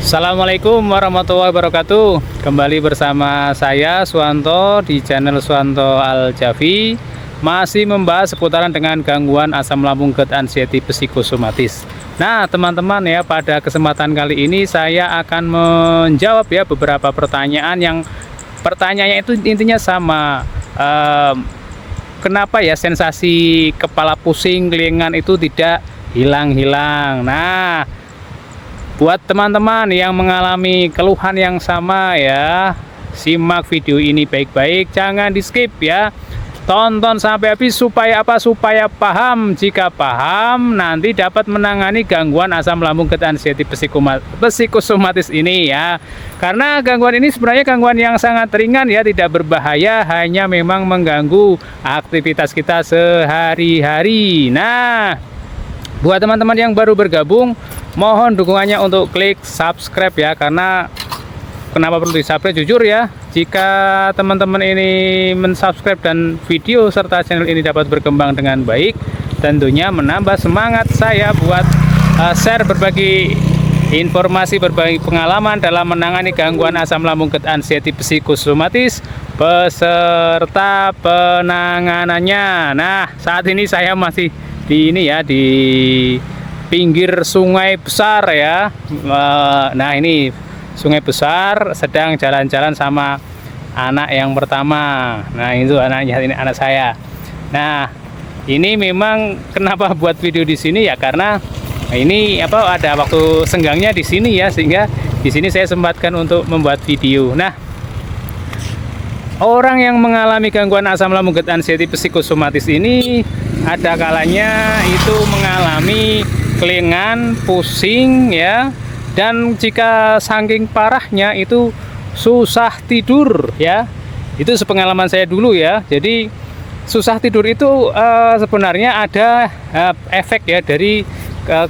Assalamualaikum warahmatullahi wabarakatuh. Kembali bersama saya Suwanto di channel Suwanto Al-Jafi. Masih membahas seputaran dengan gangguan asam lambung GERD anxiety psikosomatis. Nah teman-teman ya, pada kesempatan kali ini saya akan menjawab ya beberapa pertanyaan yang pertanyaannya itu intinya sama. Kenapa ya sensasi kepala pusing, kelingan itu tidak hilang-hilang? Nah, buat teman-teman yang mengalami keluhan yang sama ya, simak video ini baik-baik, jangan di skip ya. Tonton sampai habis supaya apa? Supaya paham. Jika paham, nanti dapat menangani gangguan asam lambung GERD anxiety psikosomatis ini ya. Karena gangguan ini sebenarnya gangguan yang sangat ringan ya, tidak berbahaya, hanya memang mengganggu aktivitas kita sehari-hari. Nah, buat teman-teman yang baru bergabung, mohon dukungannya untuk klik subscribe ya. Karena kenapa perlu di subscribe? Jujur ya, jika teman-teman ini mensubscribe dan video serta channel ini dapat berkembang dengan baik, tentunya menambah semangat saya buat share berbagi informasi, berbagi pengalaman dalam menangani gangguan asam lambung GERD anxiety psikosomatis beserta penanganannya. Nah, saat ini saya masih di ini ya, di pinggir sungai besar ya. Nah, ini sungai besar, sedang jalan-jalan sama anak yang pertama. Nah, itu anaknya, ini anak saya. Nah, ini memang kenapa buat video di sini ya, karena ini ada waktu senggangnya di sini ya, sehingga di sini saya sempatkan untuk membuat video. Nah, orang yang mengalami gangguan asam lambung GERD anxiety psikosomatis ini ada kalanya itu mengalami kelingan, pusing ya, dan jika saking parahnya itu susah tidur ya. Itu sepengalaman saya dulu ya. Jadi susah tidur itu sebenarnya ada efek ya dari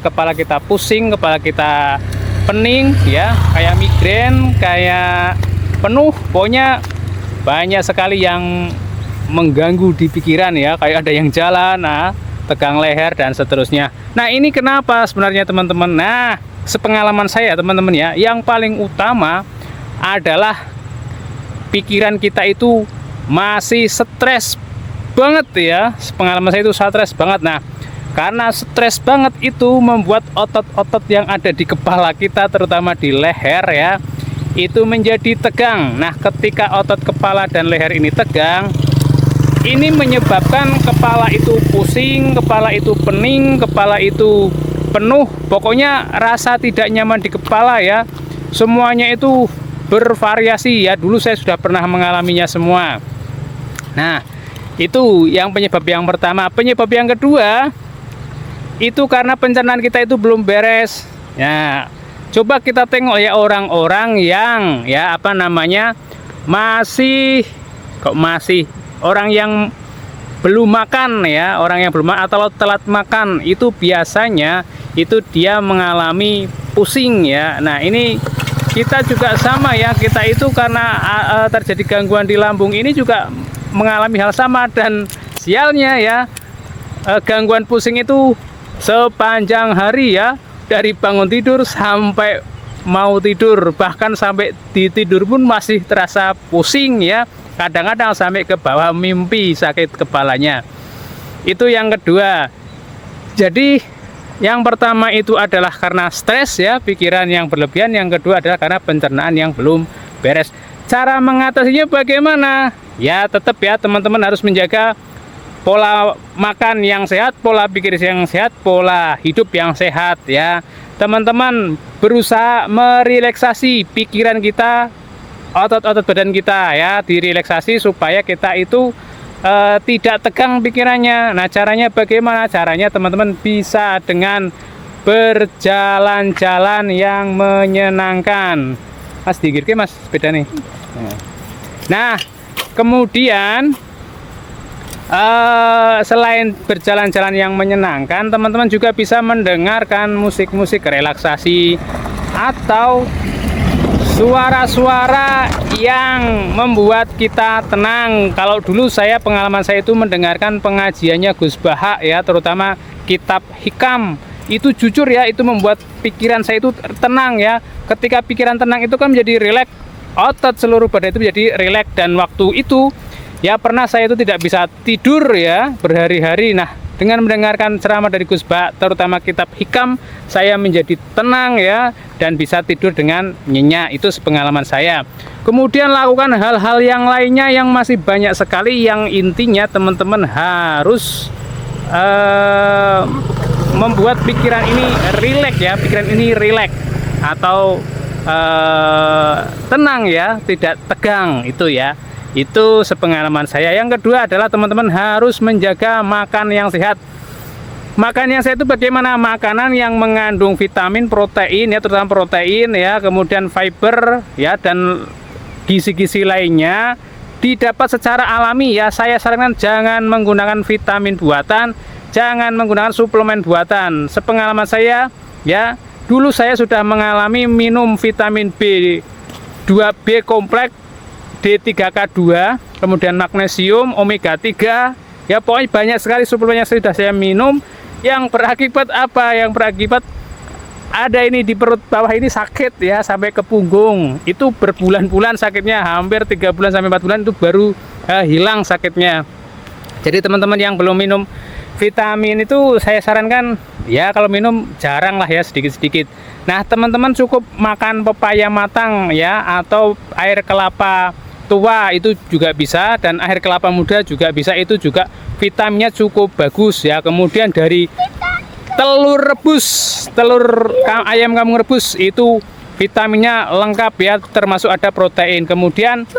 kepala kita pusing, kepala kita pening ya, kayak migrain, kayak penuh, pokoknya banyak sekali yang mengganggu di pikiran ya, kayak ada yang jalan, tegang leher dan seterusnya. Nah, ini kenapa sebenarnya teman-teman? Nah, sepengalaman saya teman-teman ya, yang paling utama adalah pikiran kita itu masih stres banget ya. Pengalaman saya itu stres banget. Nah, karena stres banget itu membuat otot-otot yang ada di kepala kita, terutama di leher ya, itu menjadi tegang. Nah, ketika otot kepala dan leher ini tegang, ini menyebabkan kepala itu pusing, kepala itu pening, kepala itu penuh, pokoknya rasa tidak nyaman di kepala ya. Semuanya itu bervariasi ya, dulu saya sudah pernah mengalaminya semua. Nah, itu yang penyebab yang pertama. Penyebab yang kedua, itu karena pencernaan kita itu belum beres ya. Coba kita tengok ya, orang-orang yang ya orang yang belum makan ya, orang yang belum atau telat makan, itu biasanya itu dia mengalami pusing ya. Nah, ini kita juga sama ya, kita itu karena terjadi gangguan di lambung ini juga mengalami hal sama. Dan sialnya ya, gangguan pusing itu sepanjang hari ya, dari bangun tidur sampai mau tidur, bahkan sampai di tidur pun masih terasa pusing ya. Kadang-kadang sampai ke bawah mimpi sakit kepalanya. Itu yang kedua. Jadi yang pertama itu adalah karena stres ya, pikiran yang berlebihan. Yang kedua adalah karena pencernaan yang belum beres. Cara mengatasinya bagaimana? Ya tetap ya teman-teman harus menjaga pola makan yang sehat, pola pikir yang sehat, pola hidup yang sehat ya. Teman-teman berusaha merelaksasi pikiran kita, otot-otot badan kita ya, direlaksasi supaya kita itu tidak tegang pikirannya. Nah, caranya bagaimana? Caranya teman-teman bisa dengan berjalan-jalan yang menyenangkan. Mas digirke mas sepeda nih. Nah, kemudian selain berjalan-jalan yang menyenangkan, teman-teman juga bisa mendengarkan musik-musik relaksasi atau suara-suara yang membuat kita tenang. Kalau dulu pengalaman saya itu mendengarkan pengajiannya Gus Baha ya, terutama kitab Hikam itu jujur ya, itu membuat pikiran saya itu tenang ya. Ketika pikiran tenang itu kan menjadi rileks, otot seluruh badan itu menjadi rileks. Dan waktu itu ya pernah saya itu tidak bisa tidur ya berhari-hari. Nah, dengan mendengarkan ceramah dari Gus Ba, terutama kitab Hikam, saya menjadi tenang ya, dan bisa tidur dengan nyenyak. Itu sepengalaman saya. Kemudian lakukan hal-hal yang lainnya yang masih banyak sekali, yang intinya teman-teman harus membuat pikiran ini rileks ya, pikiran ini rileks atau tenang ya, tidak tegang itu ya. Itu sepengalaman saya. Yang kedua adalah teman-teman harus menjaga makan yang sehat. Makan yang sehat itu bagaimana? Makanan yang mengandung vitamin, protein ya, terutama protein ya, kemudian fiber ya, dan gizi-gizi lainnya didapat secara alami ya. Saya sarankan jangan menggunakan vitamin buatan, jangan menggunakan suplemen buatan. Sepengalaman saya ya, dulu saya sudah mengalami minum vitamin B2B kompleks, D3K2, kemudian magnesium, omega 3 ya, pokoknya banyak sekali suplemen yang sudah saya minum, yang berakibat apa? Yang berakibat ada ini di perut bawah ini sakit ya, sampai ke punggung. Itu berbulan-bulan sakitnya, hampir 3 bulan sampai 4 bulan itu baru hilang sakitnya. Jadi teman-teman yang belum minum vitamin itu saya sarankan ya, kalau minum jarang lah ya, sedikit-sedikit. Nah, teman-teman cukup makan pepaya matang ya, atau air kelapa tua itu juga bisa, dan air kelapa muda juga bisa, itu juga vitaminnya cukup bagus ya. Kemudian dari telur rebus, telur ayam kampung rebus itu vitaminnya lengkap ya, termasuk ada protein. Kemudian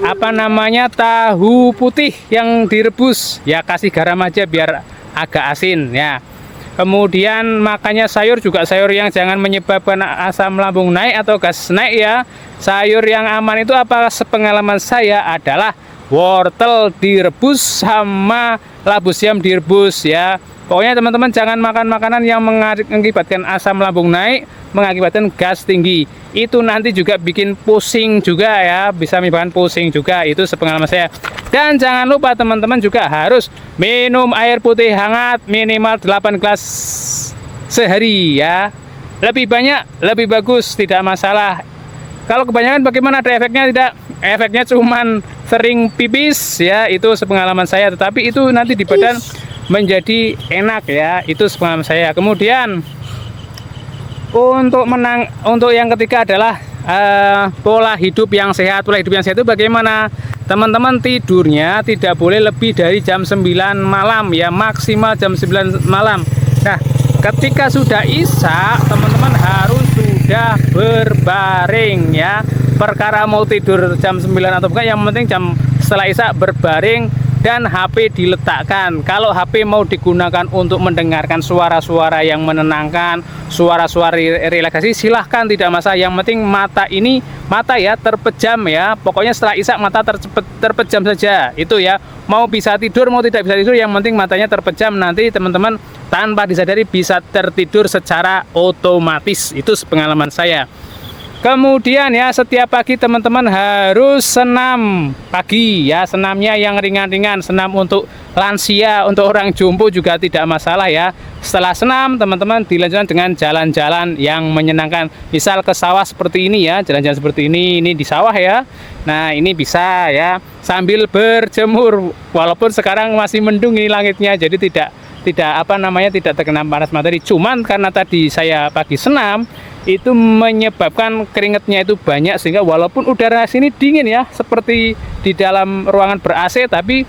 apa namanya, tahu putih yang direbus ya, kasih garam aja biar agak asin ya. Kemudian makannya sayur juga, sayur yang jangan menyebabkan asam lambung naik atau gas naik ya. Sayur yang aman itu apa? Sepengalaman saya adalah wortel direbus sama labu siam direbus ya. Pokoknya teman-teman jangan makan makanan yang mengakibatkan asam lambung naik, mengakibatkan gas tinggi. Itu nanti juga bikin pusing juga ya, bisa menyebabkan pusing juga. Itu sepengalaman saya. Dan jangan lupa teman-teman juga harus minum air putih hangat minimal 8 gelas sehari ya. Lebih banyak, lebih bagus, tidak masalah. Kalau kebanyakan bagaimana, ada efeknya? Tidak, efeknya cuman sering pipis ya, itu sepengalaman saya. Tetapi itu nanti di badan menjadi enak ya, itu sepengalaman saya. Kemudian untuk yang ketiga adalah pola hidup yang sehat. Pola hidup yang sehat itu bagaimana? Teman-teman tidurnya tidak boleh lebih dari jam 9 malam ya, maksimal jam 9 malam. Nah, ketika sudah isya, teman-teman harus sudah berbaring ya. Perkara mau tidur jam 9 atau bukan, yang penting jam setelah isya berbaring dan HP diletakkan. Kalau HP mau digunakan untuk mendengarkan suara-suara yang menenangkan, suara-suara relaksasi, silahkan, tidak masalah. Yang penting mata ya terpejam ya. Pokoknya setelah isya mata terpejam saja. Itu ya. Mau bisa tidur, mau tidak bisa tidur, yang penting matanya terpejam. Nanti teman-teman tanpa disadari bisa tertidur secara otomatis. Itu pengalaman saya. Kemudian ya, setiap pagi teman-teman harus senam pagi ya. Senamnya yang ringan-ringan, senam untuk lansia, untuk orang jompo juga tidak masalah ya. Setelah senam teman-teman dilanjutkan dengan jalan-jalan yang menyenangkan. Misal ke sawah seperti ini ya, jalan-jalan seperti ini di sawah ya. Nah, ini bisa ya, sambil berjemur. Walaupun sekarang masih mendung ini langitnya, jadi tidak terkena panas matahari. Cuman karena tadi saya pagi senam, itu menyebabkan keringatnya itu banyak, sehingga walaupun udara sini dingin ya, seperti di dalam ruangan ber-AC, tapi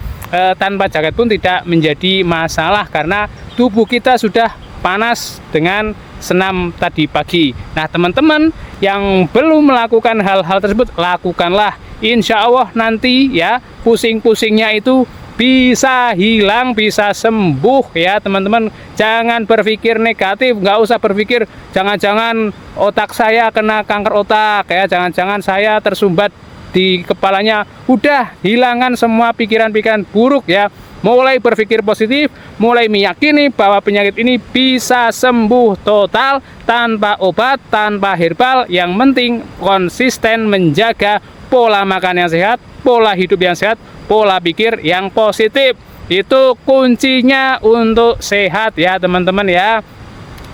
tanpa jaket pun tidak menjadi masalah karena tubuh kita sudah panas dengan senam tadi pagi. Nah, teman-teman yang belum melakukan hal-hal tersebut, lakukanlah. Insya Allah nanti ya pusing-pusingnya itu bisa hilang, bisa sembuh ya teman-teman. Jangan berpikir negatif, nggak usah berpikir jangan-jangan otak saya kena kanker otak ya, jangan-jangan saya tersumbat di kepalanya. Udah, hilangkan semua pikiran-pikiran buruk ya. Mulai berpikir positif, mulai meyakini bahwa penyakit ini bisa sembuh total tanpa obat, tanpa herbal. Yang penting konsisten menjaga pola makan yang sehat, pola hidup yang sehat, pola pikir yang positif. Itu kuncinya untuk sehat ya teman-teman ya.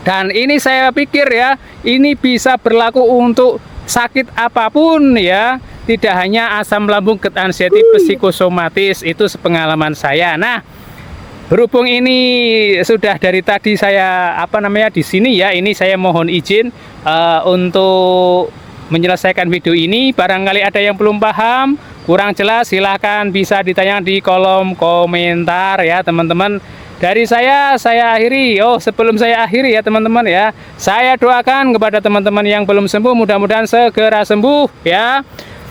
Dan ini saya pikir ya, ini bisa berlaku untuk sakit apapun ya, tidak hanya asam lambung, GERD, anxiety, psikosomatis. Itu sepengalaman saya. Nah, berhubung ini sudah dari tadi saya di sini ya, ini saya mohon izin untuk menyelesaikan video ini. Barangkali ada yang belum paham, kurang jelas, silahkan bisa ditanya di kolom komentar ya teman-teman. Dari saya akhiri. Sebelum saya akhiri ya teman-teman ya, saya doakan kepada teman-teman yang belum sembuh, mudah-mudahan segera sembuh ya,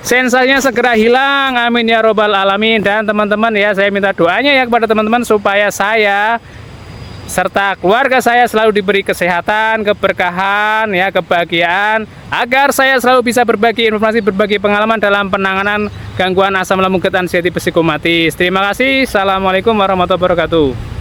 sensasinya segera hilang, amin ya robbal alamin. Dan teman-teman ya, saya minta doanya ya kepada teman-teman supaya saya serta keluarga saya selalu diberi kesehatan, keberkahan ya, kebahagiaan, agar saya selalu bisa berbagi informasi, berbagi pengalaman dalam penanganan gangguan asam lambung, GERD, anxiety, psikosomatis. Terima kasih. Assalamualaikum warahmatullahi wabarakatuh.